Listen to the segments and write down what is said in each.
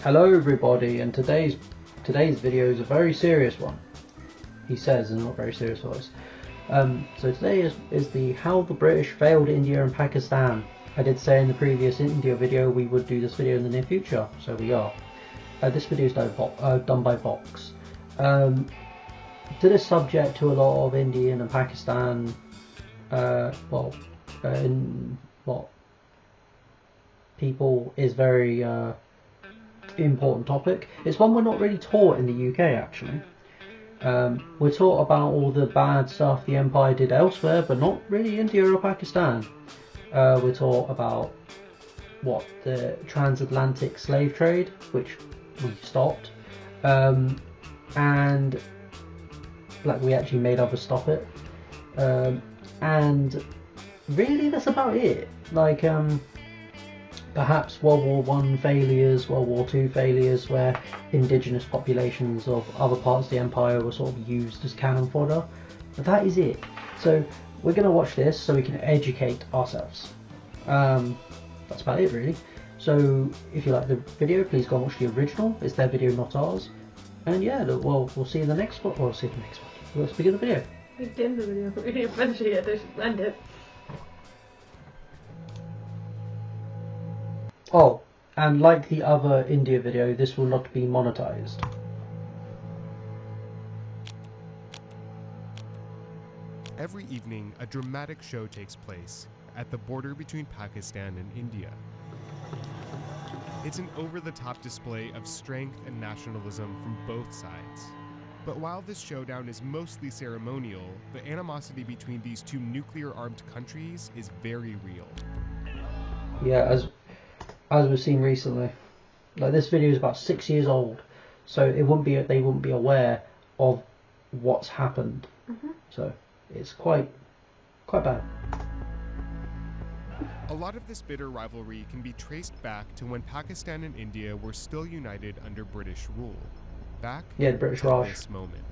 Hello everybody, and today's video is a very serious one. He says in a not very serious voice. So today is the how the British failed India and Pakistan. I did say in the previous India video we would do this video in the near future, so we are. This video is done by Vox. To this subject, to a lot of Indian and Pakistan, people is very important topic. It's one we're not really taught in the UK actually. We're taught about all the bad stuff the empire did elsewhere, but not really India or Pakistan. We're taught about the transatlantic slave trade, which we stopped, and like we actually made others stop it, and really that's about it. Like perhaps World War I failures, World War II failures, where indigenous populations of other parts of the empire were sort of used as cannon fodder. But that is it. So we're going to watch this so we can educate ourselves. That's about it really. So if you like the video, please go and watch the original. It's their video, not ours. And yeah, we'll see you in the next one. We'll see you in the next one. Let's begin the video. Begin the video. We didn't finish it yet. Just end it. Oh, and like the other India video, this will not be monetized. Every evening, a dramatic show takes place at the border between Pakistan and India. It's an over-the-top display of strength and nationalism from both sides. But while this showdown is mostly ceremonial, the animosity between these two nuclear-armed countries is very real. Yeah, as we've seen recently, like this video is about 6 years old, so they wouldn't be aware of what's happened. So it's quite bad. A lot of this bitter rivalry can be traced back to when Pakistan and India were still united under British rule. Back the British to Raj. this moment.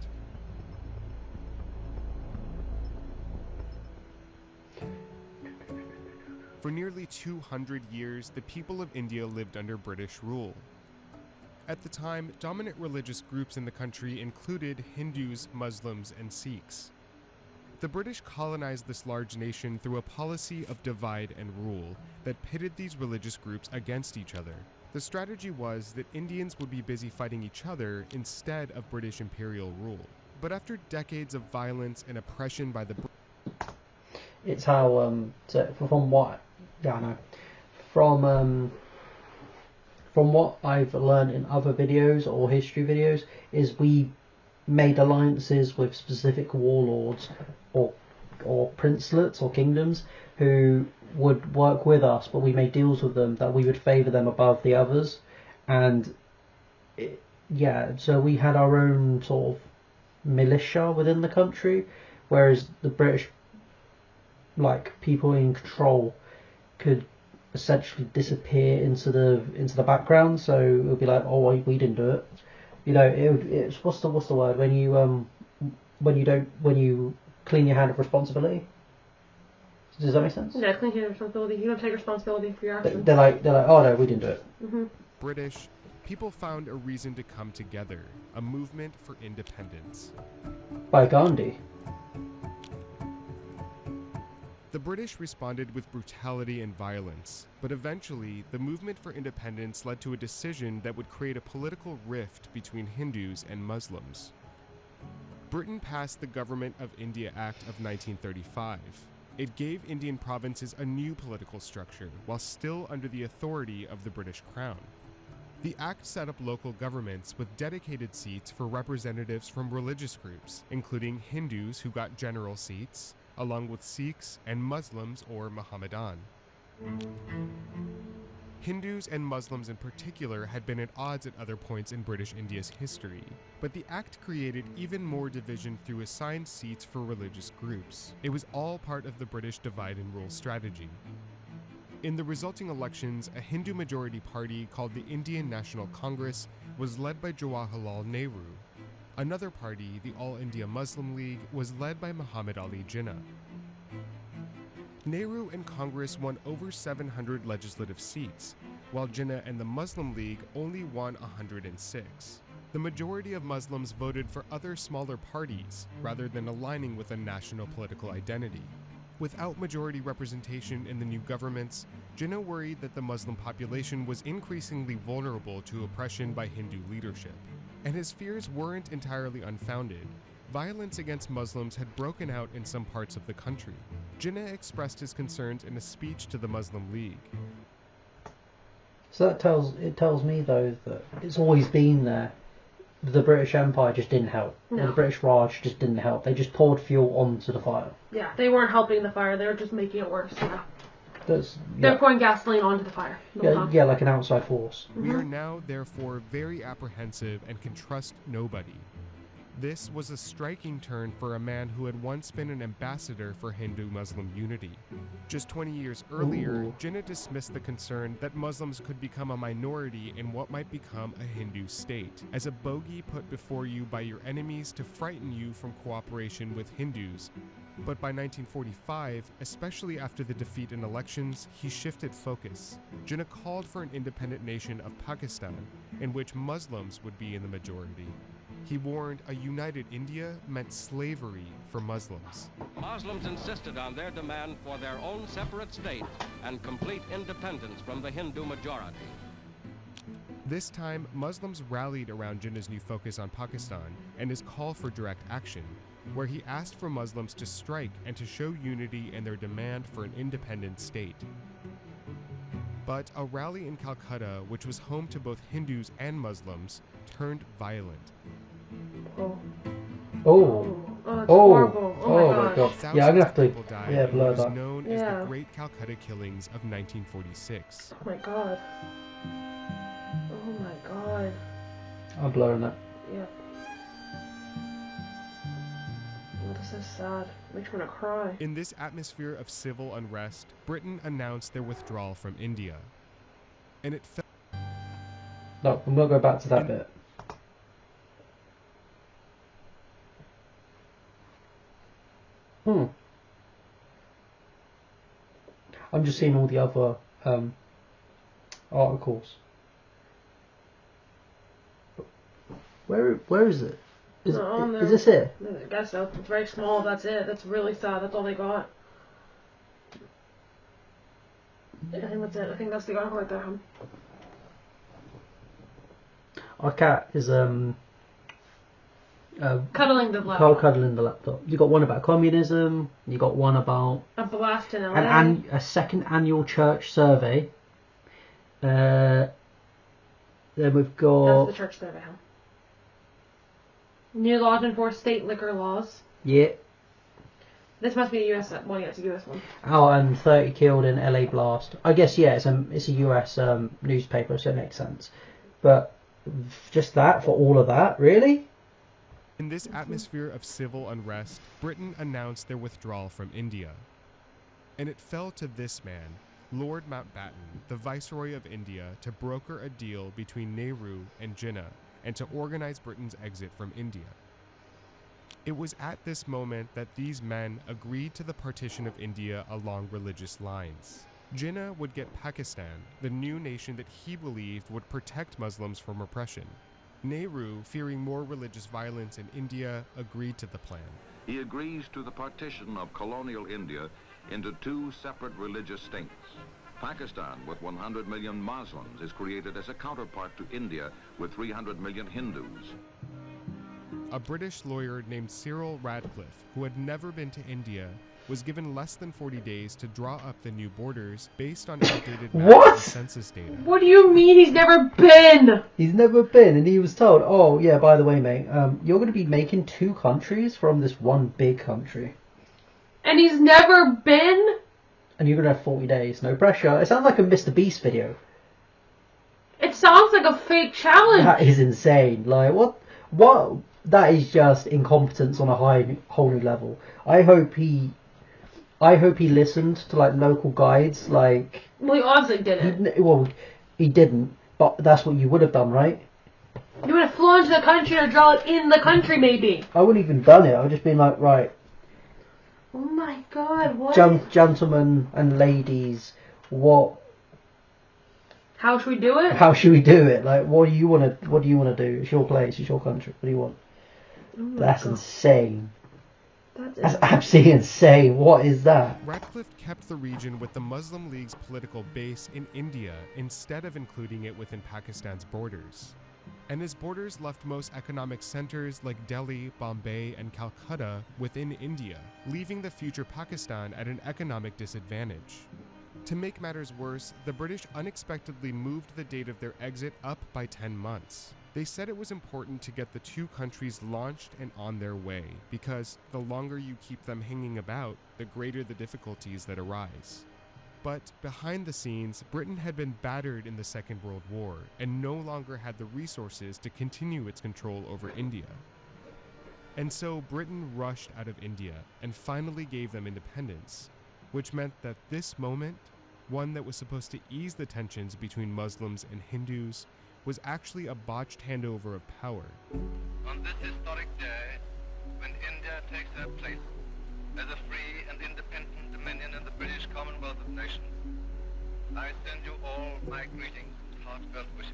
For nearly 200 years, the people of India lived under British rule. At the time, dominant religious groups in the country included Hindus, Muslims, and Sikhs. The British colonized this large nation through a policy of divide and rule that pitted these religious groups against each other. The strategy was that Indians would be busy fighting each other instead of British imperial rule. But after decades of violence and oppression by the It's how from what I've learned in other videos or history videos is we made alliances with specific warlords or princelets or kingdoms who would work with us, but we made deals with them that we would favour them above the others, and so we had our own sort of militia within the country, whereas the British, like people in control, could essentially disappear into the background. So it would be like, oh, we didn't do it. You know, it's what's the word when you clean your hand of responsibility. Does that make sense? Yeah, clean your responsibility. You don't take responsibility for your actions. They're like, oh no, we didn't do it. British, people found a reason to come together, a movement for independence. By Gandhi. The British responded with brutality and violence, but eventually the movement for independence led to a decision that would create a political rift between Hindus and Muslims. Britain passed the Government of India Act of 1935. It gave Indian provinces a new political structure while still under the authority of the British Crown. The act set up local governments with dedicated seats for representatives from religious groups, including Hindus who got general seats, along with Sikhs and Muslims or Mohammedan. Hindus and Muslims in particular had been at odds at other points in British India's history, but the act created even more division through assigned seats for religious groups. It was all part of the British divide and rule strategy. In the resulting elections, a Hindu majority party called the Indian National Congress was led by Jawaharlal Nehru. Another party, the All India Muslim League, was led by Muhammad Ali Jinnah. Nehru and Congress won over 700 legislative seats, while Jinnah and the Muslim League only won 106. The majority of Muslims voted for other smaller parties rather than aligning with a national political identity. Without majority representation in the new governments, Jinnah worried that the Muslim population was increasingly vulnerable to oppression by Hindu leadership. And his fears weren't entirely unfounded. Violence against Muslims had broken out in some parts of the country. Jinnah expressed his concerns in a speech to the Muslim League. So it tells me though that it's always been there. The British Empire just didn't help. No. Or the British Raj just didn't help. They just poured fuel onto the fire. Yeah, they weren't helping the fire. They were just making it worse. Yeah. Yeah, They're pouring gasoline onto the fire. yeah, like an outside force. We are now, therefore, very apprehensive and can trust nobody. This was a striking turn for a man who had once been an ambassador for Hindu-Muslim unity. Just 20 years earlier, Jinnah dismissed the concern that Muslims could become a minority in what might become a Hindu state, as a bogey put before you by your enemies to frighten you from cooperation with Hindus. But by 1945, especially after the defeat in elections, he shifted focus. Jinnah called for an independent nation of Pakistan, in which Muslims would be in the majority. He warned a united India meant slavery for Muslims. Muslims insisted on their demand for their own separate state and complete independence from the Hindu majority. This time, Muslims rallied around Jinnah's new focus on Pakistan and his call for direct action, where he asked for Muslims to strike and to show unity in their demand for an independent state. But a rally in Calcutta, which was home to both Hindus and Muslims, turned violent. That's horrible. Oh my gosh. Thousands Yeah, I'm gonna have to of people died in blur what was that. known as the Great Calcutta Killings of 1946. Oh my god. Oh my god. I'm blurring that. Yeah. Oh, this is sad. Makes me want to cry. In this atmosphere of civil unrest, Britain announced their withdrawal from India. And it felt... No, I'm gonna go back to that bit. I'm just seeing all the other articles. Where is it? Is this it? I guess so. It's very small. That's it. That's really sad. That's all they got. I think that's it. I think that's the article right there. Our cat is Cuddling the laptop. cuddling the laptop. You got one about communism. You got one about A blast in LA. a second annual church survey. Then we've got That's the church survey. New laws to enforce state liquor laws. yeah. This must be a US one. Yeah, it's a US one. Oh, and 30 killed in LA blast. I guess yeah. It's a US newspaper, so it makes sense. But just that for all of that, really? In this atmosphere of civil unrest, Britain announced their withdrawal from India. And it fell to this man, Lord Mountbatten, the Viceroy of India, to broker a deal between Nehru and Jinnah, and to organize Britain's exit from India. It was at this moment that these men agreed to the partition of India along religious lines. Jinnah would get Pakistan, the new nation that he believed would protect Muslims from oppression. Nehru, fearing more religious violence in India, agreed to the plan. He agrees to the partition of colonial India into two separate religious states. Pakistan, with 100 million Muslims, is created as a counterpart to India with 300 million Hindus. A British lawyer named Cyril Radcliffe, who had never been to India, was given less than 40 days to draw up the new borders based on outdated maps and census data. What do you mean he's never been? He's never been, and he was told, oh yeah, by the way, mate, you're going to be making two countries from this one big country. And he's never been? And you're going to have 40 days, no pressure. It sounds like a Mr. Beast video. It sounds like a fake challenge. That is insane. Like, what? That is just incompetence on a whole new level. I hope he listened to like local guides. Like, Well, he obviously didn't. He didn't. But that's what you would have done, right? You would have flown to the country or draw it in the country, maybe. I wouldn't even done it. I would just been like, right, Oh my god, what? gentlemen and ladies, what? How should we do it? How should we do it? Like, what do you want to do? It's your place. It's your country. What do you want? Oh That's God. insane. That's Absolutely insane. What is that? Radcliffe kept the region with the Muslim League's political base in India instead of including it within Pakistan's borders. And his borders left most economic centers like Delhi, Bombay, and Calcutta within India, leaving the future Pakistan at an economic disadvantage. To make matters worse, the British unexpectedly moved the date of their exit up by 10 months. They said it was important to get the two countries launched and on their way, because the longer you keep them hanging about, the greater the difficulties that arise. But behind the scenes, Britain had been battered in the Second World War and no longer had the resources to continue its control over India. And so Britain rushed out of India and finally gave them independence, which meant that this moment, one that was supposed to ease the tensions between Muslims and Hindus, was actually a botched handover of power. On this historic day, when India takes her place as a free and independent dominion in the British Commonwealth of Nations, I send you all my greetings and heartfelt wishes.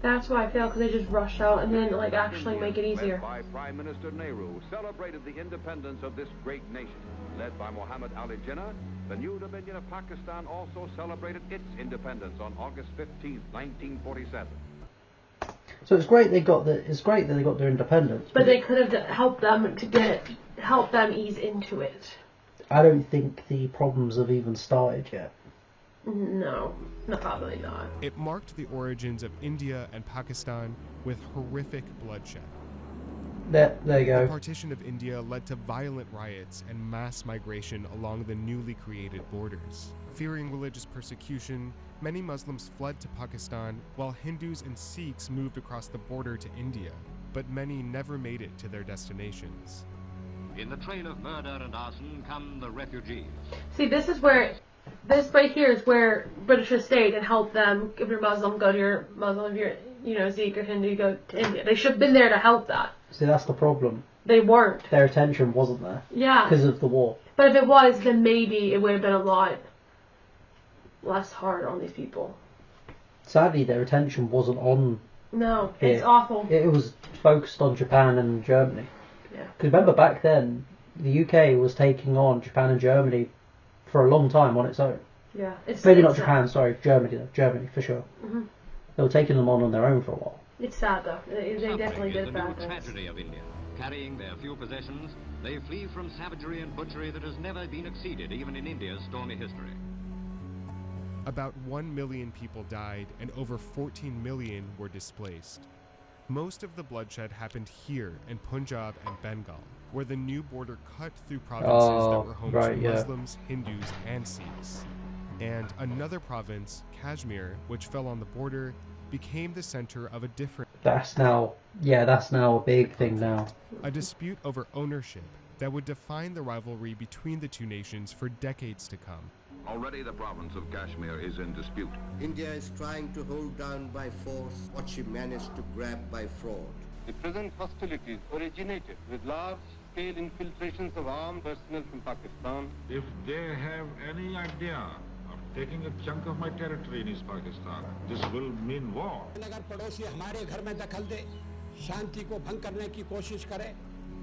That's why I fail, because they just rush out and then like actually make it easier. Led by Prime Minister Nehru, celebrated the independence of this great nation. Led by Muhammad Ali Jinnah, the new Dominion of Pakistan also celebrated its independence on August 15, 1947. So it's great that they got their independence. But they could have helped them help them ease into it. I don't think the problems have even started yet. No, probably not. It marked the origins of India and Pakistan with horrific bloodshed. There you The go. partition of India led to violent riots and mass migration along the newly created borders. Fearing religious persecution, many Muslims fled to Pakistan, while Hindus and Sikhs moved across the border to India, but many never made it to their destinations. In the train of murder and arson come the refugees. See, this right here is where British has stayed and helped them. If you're Muslim, go to your Muslim. If you're, Sikh or Hindu, go to India. They should have been there to help that. See, that's the problem. They weren't. Their attention wasn't there Yeah. because of the war. But if it was, then maybe it would have been a lot less hard on these people. Sadly, their attention wasn't on. No, Yeah. it's awful. It was focused on Japan and Germany. Yeah. Because remember back then, the UK was taking on Japan and Germany for a long time on its own. Yeah. Maybe it's not Japan, sorry, Germany though. Germany for sure. Mhm. They were taking them on their own for a while. It's sad though. They definitely Suffering did is the new bad things. tragedy of India. Carrying their few possessions, they flee from savagery and butchery that has never been exceeded, even in India's stormy history. About 1 million people died and over 14 million were displaced. Most of the bloodshed happened here in Punjab and Bengal, where the new border cut through provinces that were home to Muslims, Hindus, and Sikhs. And another province, Kashmir, which fell on the border, became the center of a different That's now a big thing now. a dispute over ownership that would define the rivalry between the two nations for decades to come. Already the province of Kashmir is in dispute. India is trying to hold down by force what she managed to grab by fraud. The present hostilities originated with large-scale infiltrations of armed personnel from Pakistan. If they have any idea of taking a chunk of my territory in East Pakistan, this will mean war. अगर पड़ोसी हमारे घर में दखल दे, शांति को भंग करने की कोशिश करे,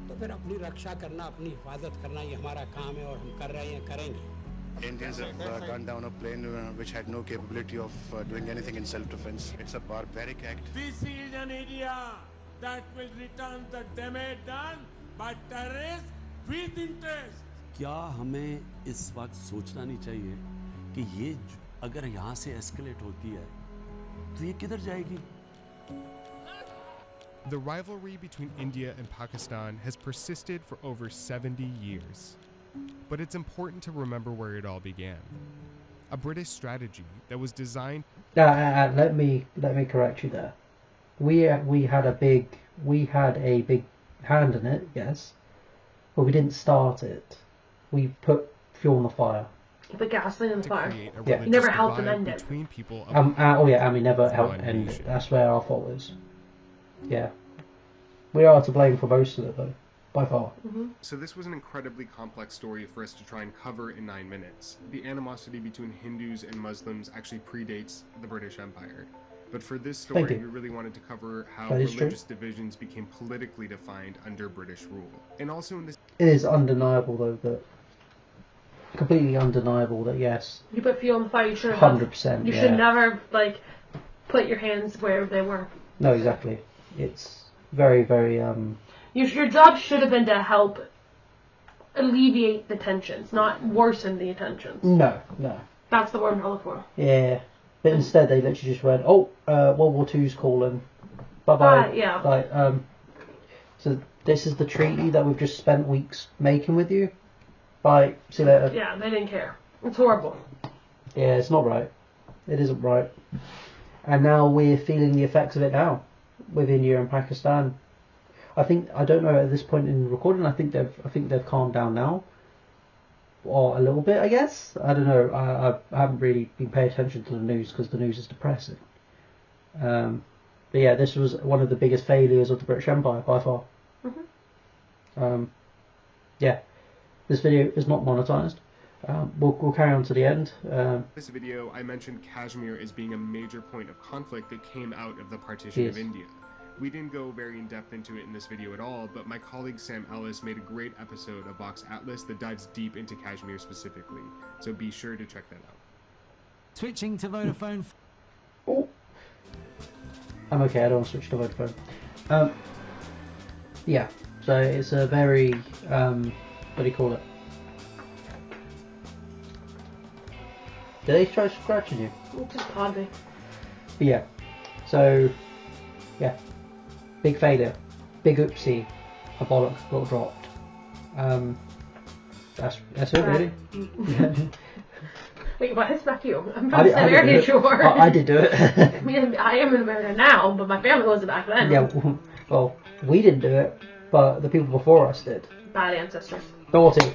तो फिर अपनी रक्षा करना, अपनी हिफाजत करना ये हमारा काम है और हम कर रहे हैं, करेंगे. Indians have gunned down a plane which had no capability of doing anything in self-defense. It's a barbaric act. This is an area that will return the damage done by terrorists with interest. क्या हमें इस वक्त सोचना नहीं चाहिए कि ये अगर यहाँ से एस्केलेट होती है तो ये किधर जाएगी? The rivalry between India and Pakistan has persisted for over 70 years. But it's important to remember where it all began. A British strategy that was designed... Let me correct you there. We had a big hand in it, yes, but we didn't start it. We put fuel on the fire. You put gasoline in the fire. Yeah. You never helped them end it. Between people and we never helped end it. That's where our fault is. Yeah. We are to blame for most of it though. by far. So this was an incredibly complex story for us to try and cover in 9 minutes. The animosity between Hindus and Muslims actually predates the British Empire. But for this story, we really wanted to cover how religious divisions became politically defined under British rule. And also in this... It is undeniable, though, that... completely undeniable that, yes... You put fuel on the fire, you should have... 100%, You should never, like, put your hands where they were. No, exactly. It's very, very, Your job should have been to help alleviate the tensions, not worsen the tensions. No. That's the word I'm looking for. Yeah. But instead they literally just went, World War II's calling. Bye-bye. Yeah. Like, so this is the treaty that we've just spent weeks making with you. Bye. See you later. Yeah, they didn't care. It's horrible. Yeah, it's not right. It isn't right. And now we're feeling the effects of it now with India and Pakistan. I don't know at this point in the recording. I think they've calmed down now, or a little bit. I guess I don't know. I haven't really been paying attention to the news because the news is depressing. But yeah, this was one of the biggest failures of the British Empire by far. Yeah, this video is not monetized. We'll carry on to the end. This video, I mentioned Kashmir as being a major point of conflict that came out of the partition of India. We didn't go very in-depth into it in this video at all, but my colleague Sam Ellis made a great episode of Vox Atlas that dives deep into Kashmir specifically, so be sure to check that out. Switching to Vodafone. Oh. I'm okay, I don't want to switch to Vodafone. Yeah, so it's a very, what do you call it? Did they try scratching you? Just hardly. But yeah, so, yeah. Big failure, big oopsie, a bollock got dropped. That's it really. Wait, what is back you? I'm from America, sure. I did do it. I mean, I am in America now, but my family wasn't back then. Yeah, well, we didn't do it, but the people before us did. Bad ancestors. Naughty.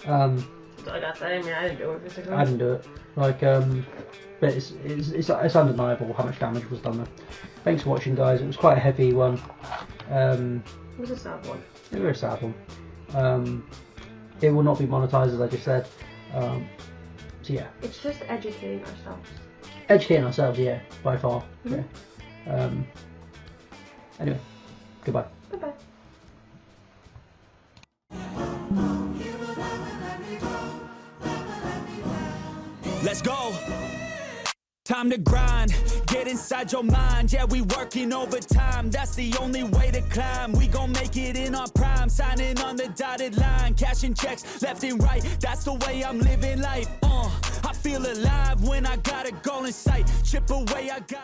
So I got that. I mean, I didn't do it basically. I didn't do it. Like, but it's undeniable how much damage was done there. Thanks for watching, guys. It was quite a heavy one. It was a sad one. It was a very sad one. It will not be monetized, as I just said. So yeah. It's just educating ourselves. Educating ourselves, yeah, by far. Yeah. Anyway, goodbye. Bye-bye. Let's go. Time to grind, get inside your mind. Yeah, we working overtime. That's the only way to climb. We gon' make it in our prime. Signing on the dotted line, cashing checks left and right. That's the way I'm living life. I feel alive when I got a goal in sight. Chip away, I got